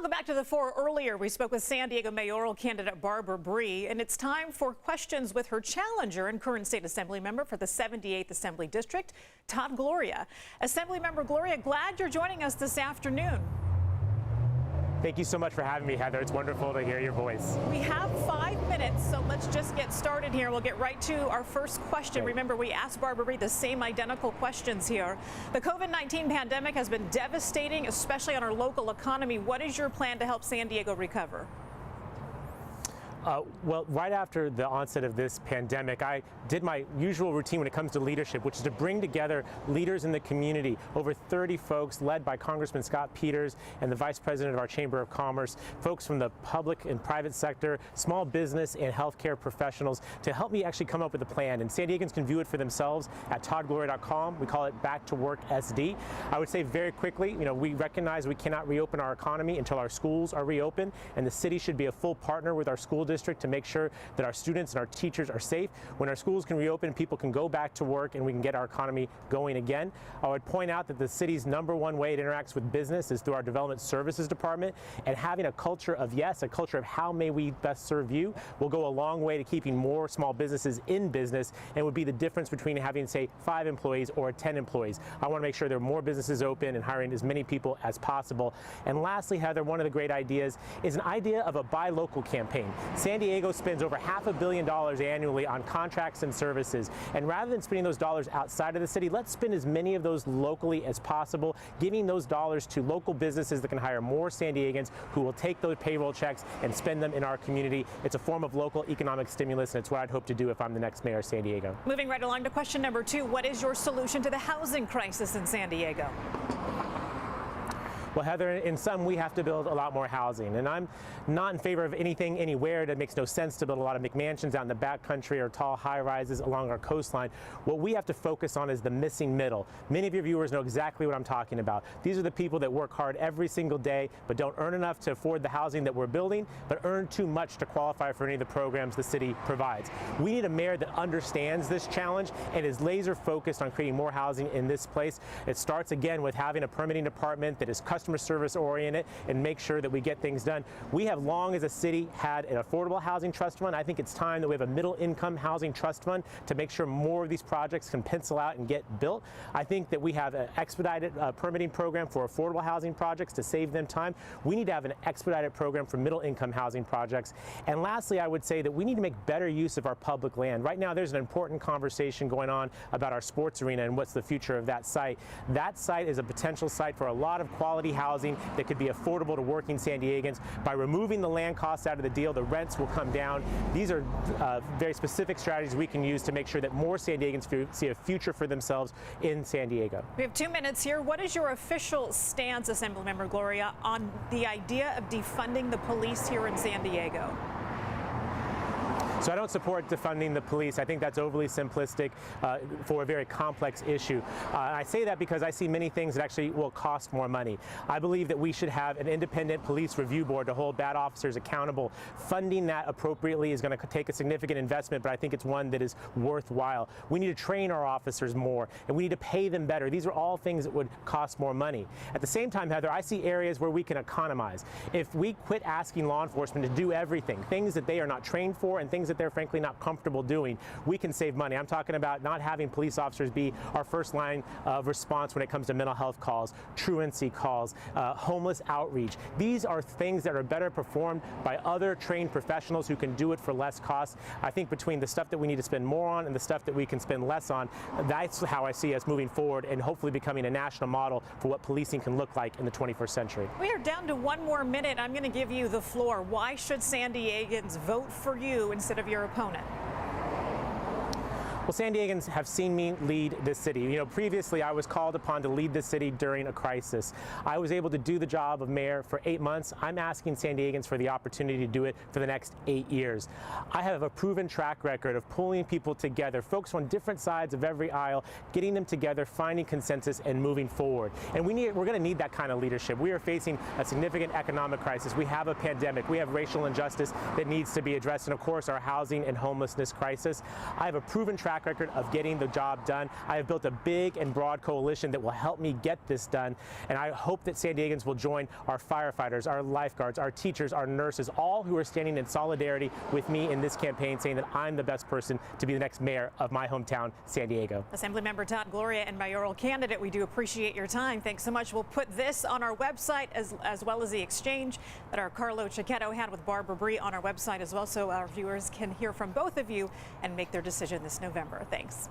Welcome back to the Four. Earlier, we spoke with San Diego mayoral candidate Barbara Bree, and it's time for questions with her challenger and current state assembly member for the 78th Assembly District, Todd Gloria. Assemblymember Gloria, glad you're joining us this afternoon. Thank you so much for having me, Heather. It's wonderful to hear your voice. We have 5 minutes, so let's just get started here. We'll get right to our first question. Great. Remember, we asked Barbara Bree the same identical questions here. The COVID-19 pandemic has been devastating, especially on our local economy. What is your plan to help San Diego recover? Well, right after the onset of this pandemic, I did my usual routine when it comes to leadership, which is to bring together leaders in the community, over 30 folks led by Congressman Scott Peters and the Vice President of our Chamber of Commerce, folks from the public and private sector, small business and healthcare professionals, to help me actually come up with a plan. And San Diegans can view it for themselves at toddgloria.com. We call it Back to Work SD. I would say very quickly, we recognize we cannot reopen our economy until our schools are reopened, and the city should be a full partner with our school district to make sure that our students and our teachers are safe. When our schools can reopen, people can go back to work and we can get our economy going again. I would point out that the city's #1 way it interacts with business is through our Development Services Department, and having a culture of yes, a culture of how may we best serve you, will go a long way to keeping more small businesses in business, and would be the difference between having, say, 5 employees or 10 employees. I want to make sure there are more businesses open and hiring as many people as possible. And lastly, Heather, one of the great ideas is an idea of a buy local campaign. San Diego spends over $500 million annually on contracts and services, and rather than spending those dollars outside of the city, let's spend as many of those locally as possible, giving those dollars to local businesses that can hire more San Diegans who will take those payroll checks and spend them in our community. It's a form of local economic stimulus, and it's what I'd hope to do if I'm the next mayor of San Diego. Moving right along to question number 2, what is your solution to the housing crisis in San Diego? Well, Heather, in sum, we have to build a lot more housing, and I'm not in favor of anything anywhere. That makes no sense to build a lot of McMansions out in the backcountry or tall high-rises along our coastline. What we have to focus on is the missing middle. Many of your viewers know exactly what I'm talking about. These are the people that work hard every single day but don't earn enough to afford the housing that we're building, but earn too much to qualify for any of the programs the city provides. We need a mayor that understands this challenge and is laser focused on creating more housing in this place. It starts again with having a permitting department that is customer service oriented and make sure that we get things done. We have long as a city had an affordable housing trust fund. I think it's time that we have a middle income housing trust fund to make sure more of these projects can pencil out and get built. I think that we have an expedited permitting program for affordable housing projects to save them time. We need to have an expedited program for middle income housing projects. And lastly, I would say that we need to make better use of our public land. Right now, there's an important conversation going on about our sports arena and what's the future of that site. That site is a potential site for a lot of quality housing that could be affordable to working San Diegans. By removing the land costs out of the deal, the rents will come down. These are very specific strategies we can use to make sure that more San Diegans see a future for themselves in San Diego. We have 2 minutes here. What is your official stance, Assemblymember Gloria, on the idea of defunding the police here in San Diego? So I don't support defunding the police. I think that's overly simplistic for a very complex issue. I say that because I see many things that actually will cost more money. I believe that we should have an independent police review board to hold bad officers accountable. Funding that appropriately is going to take a significant investment, but I think it's one that is worthwhile. We need to train our officers more, and we need to pay them better. These are all things that would cost more money. At the same time, Heather, I see areas where we can economize. If we quit asking law enforcement to do everything, things that they are not trained for and things that they're frankly not comfortable doing, we can save money. I'm talking about not having police officers be our first line of response when it comes to mental health calls, truancy calls, homeless outreach. These are things that are better performed by other trained professionals who can do it for less cost. I think between the stuff that we need to spend more on and the stuff that we can spend less on, that's how I see us moving forward and hopefully becoming a national model for what policing can look like in the 21st century. We are down to 1 more minute. I'm going to give you the floor. Why should San Diegans vote for you instead of your opponent? Well, San Diegans have seen me lead this city. Previously I was called upon to lead this city during a crisis. I was able to do the job of mayor for 8 months. I'm asking San Diegans for the opportunity to do it for the next 8 years. I have a proven track record of pulling people together, folks on different sides of every aisle, getting them together, finding consensus, and moving forward. And we're going to need that kind of leadership. We are facing a significant economic crisis. We have a pandemic. We have racial injustice that needs to be addressed, and of course our housing and homelessness crisis. I have a proven track track record of getting the job done. I have built a big and broad coalition that will help me get this done, and I hope that San Diegans will join our firefighters, our lifeguards, our teachers, our nurses, all who are standing in solidarity with me in this campaign, saying that I'm the best person to be the next mayor of my hometown, San Diego. Assemblymember Todd Gloria and mayoral candidate, we do appreciate your time. Thanks so much. We'll put this on our website as well as the exchange that our Carlo Cicchetto had with Barbara Bree on our website as well, so our viewers can hear from both of you and make their decision this November. Thanks.